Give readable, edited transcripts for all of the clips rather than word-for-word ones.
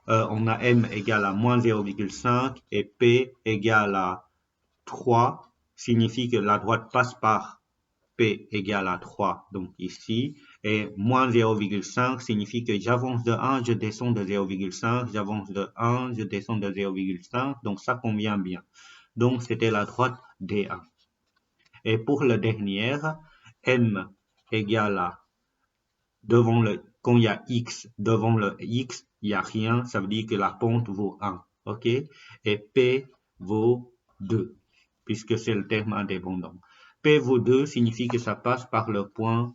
on a m égale à moins 0,5 et p égale à 3, signifie que la droite passe par p égale à 3, donc ici, et moins 0,5 signifie que j'avance de 1, je descends de 0,5, j'avance de 1, je descends de 0,5, donc ça convient bien. Donc c'était la droite D1. Et pour la dernière, m égale à, quand il y a x, devant le x, il n'y a rien, ça veut dire que la pente vaut 1, ok? Et p vaut 2, puisque c'est le terme indépendant. P vaut 2 signifie que ça passe par le point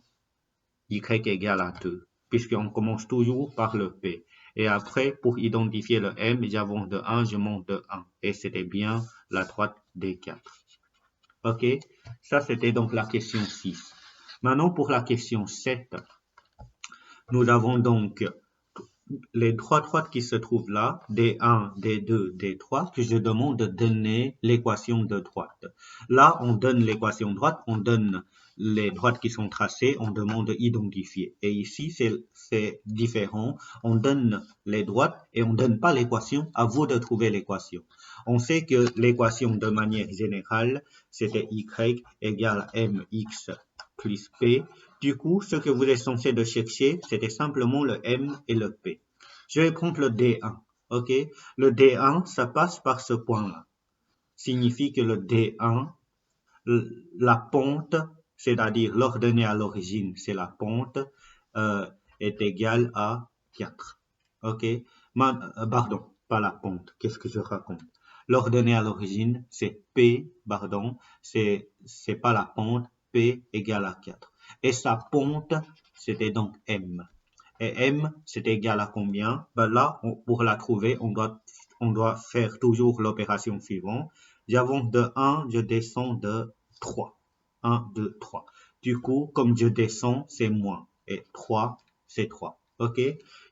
y égale à 2, puisqu'on commence toujours par le p. Et après, pour identifier le m, j'avance de 1, je monte de 1. Et c'était bien la droite D4. Ok, ça c'était donc la question 6. Maintenant pour la question 7, nous avons donc les trois droites qui se trouvent là, D1, D2, D3, que je demande de donner l'équation de droite. Là, on donne l'équation de droite, on donne les droites qui sont tracées, on demande d'identifier. Et ici, c'est différent. On donne les droites et on ne donne pas l'équation, à vous de trouver l'équation. On sait que l'équation de manière générale, c'était y égale mx plus p. Du coup, ce que vous êtes censé de chercher, c'était simplement le m et le p. Je vais prendre le D1, ok? Le D1, ça passe par ce point-là. Signifie que le D1, la pente, c'est-à-dire l'ordonnée à l'origine, c'est la pente, est égale à 4. Ok? Pardon, pas la pente. Qu'est-ce que je raconte? L'ordonnée à l'origine, c'est P, pardon, c'est pas la pente, P égale à 4. Et sa pente, c'était donc M. Et M, c'est égal à combien? Ben là, pour la trouver, on doit faire toujours l'opération suivante. J'avance de 1, je descends de 3. 1, 2, 3. Du coup, comme je descends, c'est moins. Et 3, c'est 3. OK?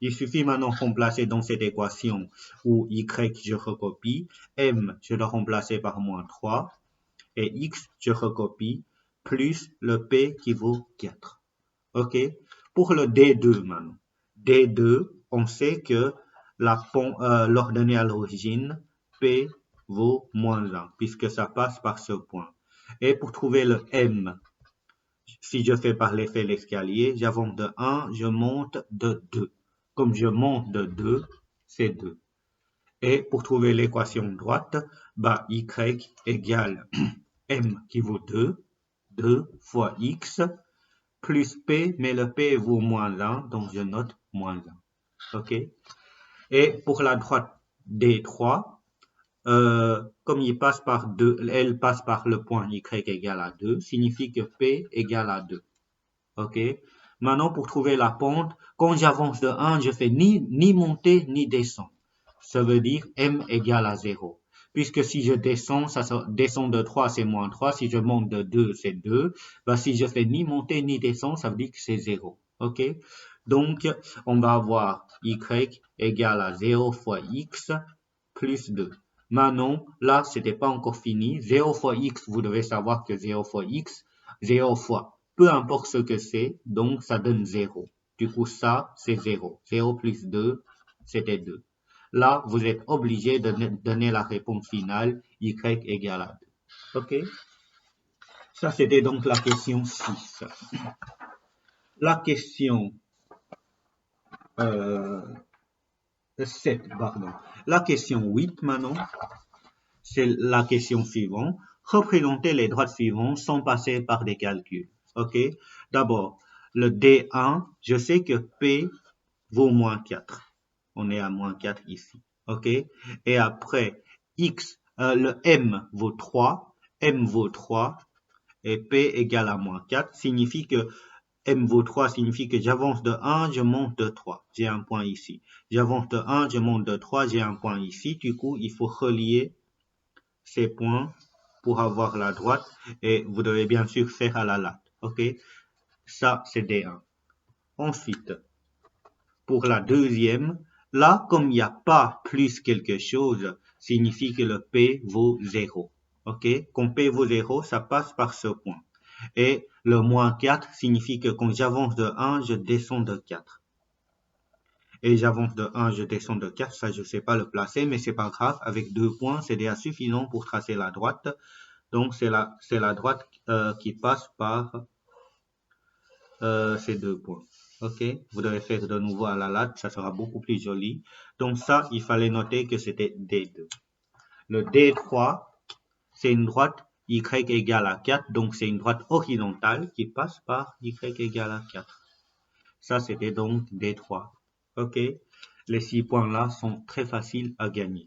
Il suffit maintenant de remplacer dans cette équation où Y, je recopie. M, je dois remplacer par moins 3. Et X, je recopie. Plus le P qui vaut 4. OK? Pour le D2 maintenant. D2, on sait que l'ordonnée à l'origine, P vaut moins 1, puisque ça passe par ce point. Et pour trouver le M, si je fais par l'effet l'escalier, j'avance de 1, je monte de 2. Comme je monte de 2, c'est 2. Et pour trouver l'équation droite, bah, Y égale M qui vaut 2, 2 fois X, plus P, mais le P vaut moins 1, donc je note moins 1. OK? Et pour la droite D3, comme il passe par 2, elle passe par le point Y égale à 2, signifie que P égale à 2. OK? Maintenant, pour trouver la pente, quand j'avance de 1, je fais ni monter ni descendre. Ça veut dire M égale à 0. Puisque si je descends, ça descend de 3, c'est moins 3. Si je monte de 2, c'est 2. Ben, si je fais ni monter ni descendre, ça veut dire que c'est 0. OK? Donc, on va avoir Y égale à 0 fois X plus 2. Maintenant, là, c'était pas encore fini. 0 fois X, vous devez savoir que 0 fois X, 0 fois peu importe ce que c'est, donc ça donne 0. Du coup, ça, c'est 0. 0 plus 2, c'était 2. Là, vous êtes obligé de donner la réponse finale, y égale à 2. OK? Ça, c'était donc la question 6. La question 7, pardon. La question 8, maintenant, c'est la question suivante. Représenter les droites suivantes sans passer par des calculs. OK? D'abord, le D1, je sais que P vaut moins 4. On est à moins 4 ici. OK? Et après, le M vaut 3, M vaut 3, et P égale à moins 4, signifie que M vaut 3 signifie que j'avance de 1, je monte de 3. J'ai un point ici. J'avance de 1, je monte de 3, j'ai un point ici. Du coup, il faut relier ces points pour avoir la droite. Et vous devez bien sûr faire à la latte. OK? Ça, c'est D1. Ensuite, pour la deuxième, là, comme il n'y a pas plus quelque chose, signifie que le P vaut 0. OK? Quand P vaut 0, ça passe par ce point. Et le moins 4 signifie que quand j'avance de 1, je descends de 4. et j'avance de 1, je descends de 4, ça je sais pas le placer, mais c'est pas grave, avec 2 points, c'est déjà suffisant pour tracer la droite. Donc c'est la droite qui passe par ces 2 points. Ok, vous devez faire de nouveau à la latte, ça sera beaucoup plus joli. Donc ça, il fallait noter que c'était D2. Le D3, c'est une droite y égale à 4, donc c'est une droite horizontale qui passe par y égale à 4. Ça, c'était donc D3. Ok, les 6 points-là sont très faciles à gagner.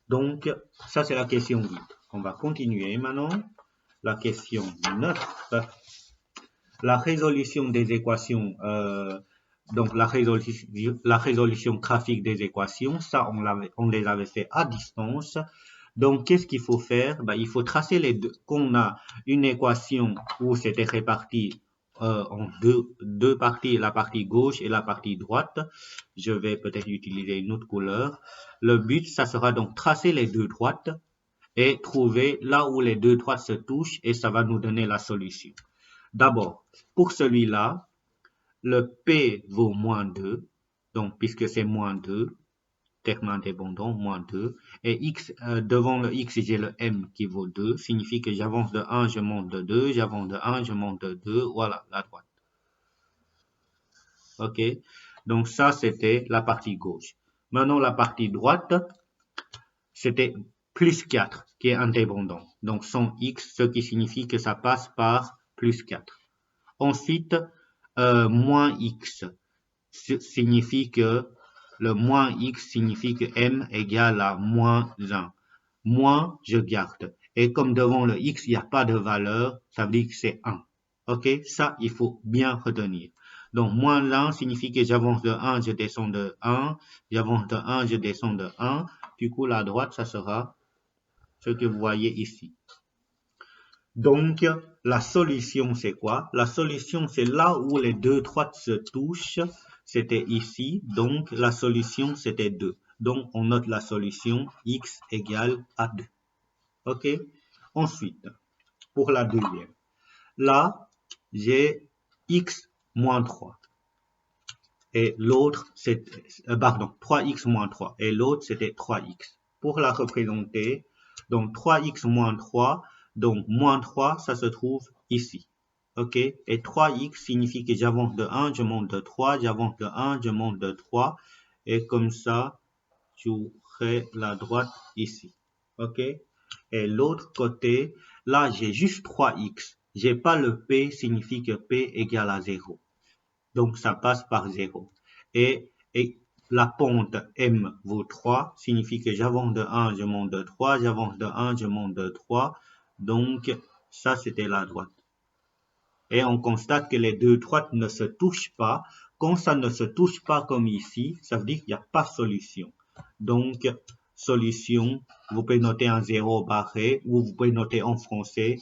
Donc, ça, c'est la question 8. On va continuer maintenant. La question 9. La résolution des équations, donc la résolution graphique des équations, ça, on les avait fait à distance. Donc, qu'est-ce qu'il faut faire? Ben, il faut tracer les deux. Qu'on a une équation où c'était réparti en deux parties, la partie gauche et la partie droite. Je vais peut-être utiliser une autre couleur. Le but, ça sera donc tracer les deux droites et trouver là où les deux droites se touchent et ça va nous donner la solution. D'abord, pour celui-là, le P vaut moins 2, donc puisque c'est moins 2, terme indépendant, moins 2, et X, devant le X, j'ai le M qui vaut 2, signifie que j'avance de 1, je monte de 2, j'avance de 1, je monte de 2, voilà, la droite. Ok, donc ça, c'était la partie gauche. Maintenant, la partie droite, c'était plus 4 qui est indépendant, donc sans X, ce qui signifie que ça passe par plus 4. Ensuite, moins X signifie que le moins X signifie que M égale à moins 1. Moins, je garde. Et comme devant le X, il n'y a pas de valeur, ça veut dire que c'est 1. Ok, ça, il faut bien retenir. Donc, moins 1 signifie que j'avance de 1, je descends de 1. J'avance de 1, je descends de 1. Du coup, la droite, ça sera ce que vous voyez ici. Donc, la solution, c'est quoi? La solution, c'est là où les deux droites se touchent. C'était ici. Donc, la solution, c'était 2. Donc, on note la solution x égale à 2. OK? Ensuite, pour la deuxième. Là, j'ai x moins 3. Et l'autre, c'était, pardon, 3x moins 3. Et l'autre, c'était 3x. Pour la représenter, donc 3x moins 3, donc moins 3, ça se trouve ici. OK? Et 3x signifie que j'avance de 1, je monte de 3, j'avance de 1, je monte de 3. Et comme ça, j'aurai la droite ici. OK? Et l'autre côté, là, j'ai juste 3x. J'ai pas le P, signifie que P égale à 0. Donc, ça passe par 0. Et la pente M vaut 3, signifie que j'avance de 1, je monte de 3, j'avance de 1, je monte de 3. Donc, ça, c'était la droite. Et on constate que les deux droites ne se touchent pas. Quand ça ne se touche pas comme ici, ça veut dire qu'il n'y a pas de solution. Donc, solution, vous pouvez noter un 0 barré ou vous pouvez noter en français,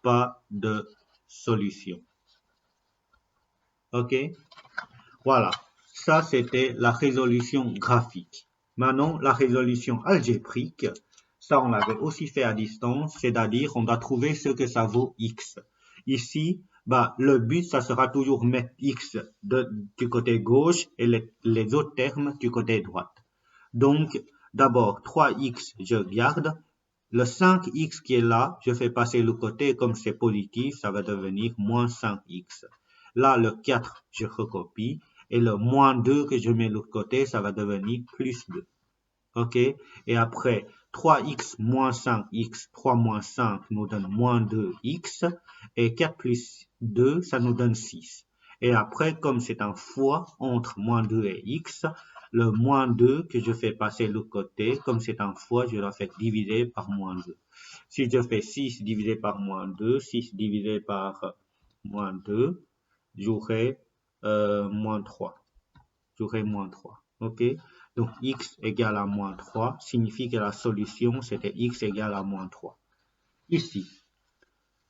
pas de solution. OK? Voilà. Ça, c'était la résolution graphique. Maintenant, la résolution algébrique, ça, on l'avait aussi fait à distance, c'est-à-dire, on doit trouver ce que ça vaut x. Ici, bah, le but, ça sera toujours mettre x du côté gauche et les autres termes du côté droite. Donc, d'abord, 3x, je garde. Le 5x qui est là, je fais passer le côté, comme c'est positif, ça va devenir moins 5x. Là, le 4, je recopie. Et le moins 2 que je mets de l'autre côté, ça va devenir plus 2. OK? Et après, 3x moins 5x, 3 moins 5 nous donne moins 2x. Et 4 plus 2, ça nous donne 6. Et après, comme c'est un fois entre moins 2 et x, le moins 2 que je fais passer de l'autre côté, comme c'est un fois, je dois faire diviser par moins 2. Si je fais 6 divisé par moins 2, 6 divisé par moins 2, j'aurai moins 3. J'aurai moins 3. OK? Donc, x égale à moins 3 signifie que la solution, c'était x égale à moins 3. Ici.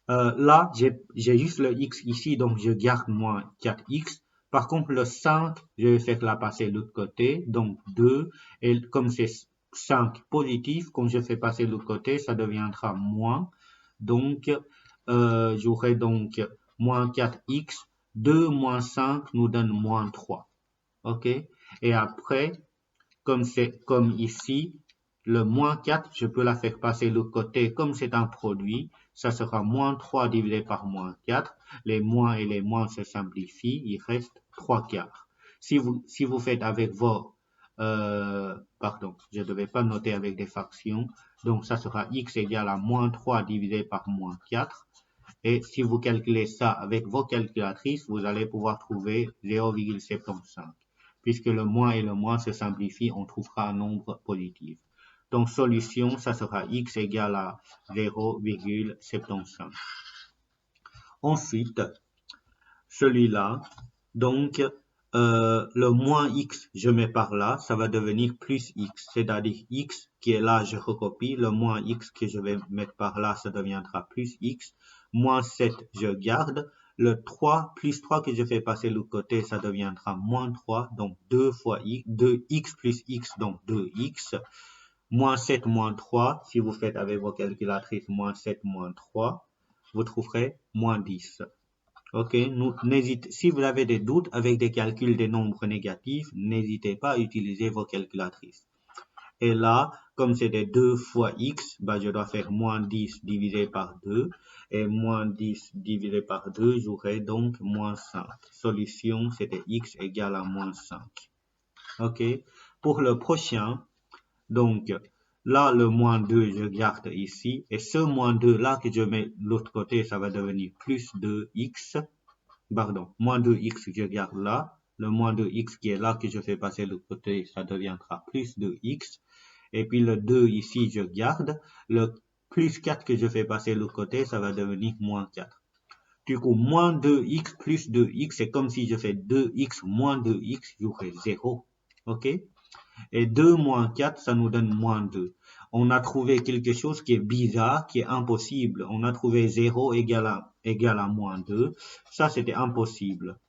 Là, j'ai juste le x ici, donc je garde moins 4x. Par contre, le 5, je vais faire la passer de l'autre côté, donc 2. Et comme c'est 5 positif, quand je fais passer de l'autre côté, ça deviendra moins. Donc, j'aurai donc moins 4x. 2 moins 5 nous donne moins 3. OK? Et après, comme ici, le moins 4, je peux la faire passer de l'autre côté. Comme c'est un produit, ça sera moins 3 divisé par moins 4. Les moins et les moins se simplifient. Il reste 3 quarts. Si vous faites avec vos... pardon, je ne devais pas noter avec des fractions. Donc, ça sera x égale à moins 3 divisé par moins 4. Et si vous calculez ça avec vos calculatrices, vous allez pouvoir trouver 0,75. Puisque le moins et le moins se simplifient, on trouvera un nombre positif. Donc, solution, ça sera x égale à 0,75. Ensuite, celui-là, donc, le moins x, je mets par là, ça va devenir plus x. C'est-à-dire x qui est là, je recopie. Le moins x que je vais mettre par là, ça deviendra plus x. Moins 7, je garde. Le 3 plus 3 que je fais passer de l'autre côté, ça deviendra moins 3. Donc 2 fois x, 2x plus x, donc 2x. Moins 7 moins 3, si vous faites avec vos calculatrices moins 7 moins 3, vous trouverez moins 10. Ok, si vous avez des doutes avec des calculs des nombres négatifs, n'hésitez pas à utiliser vos calculatrices. Et là, comme c'est des 2 fois x, bah, je dois faire moins 10 divisé par 2. Et moins 10 divisé par 2, j'aurai donc moins 5. Solution, c'était x égale à moins 5. Ok, pour le prochain, donc là, le moins 2, je garde ici. Et ce moins 2 là que je mets de l'autre côté, ça va devenir plus 2x. Pardon, moins 2x, je garde là. Le moins 2x qui est là, que je fais passer de l'autre côté, ça deviendra plus 2x. Et puis le 2 ici, je garde. Le plus 4 que je fais passer de l'autre côté, ça va devenir moins 4. Du coup, moins 2x plus 2x, c'est comme si je fais 2x moins 2x, j'aurai 0. OK? Et 2 moins 4, ça nous donne moins 2. On a trouvé quelque chose qui est bizarre, qui est impossible. On a trouvé 0 égale à moins 2. Ça, c'était impossible.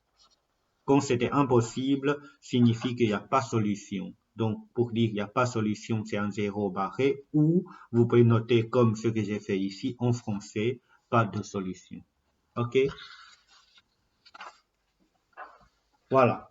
Quand c'était impossible, signifie qu'il n'y a pas solution. Donc, pour dire qu'il n'y a pas solution, c'est un 0 barré. Ou, vous pouvez noter comme ce que j'ai fait ici en français, pas de solution. OK? Voilà.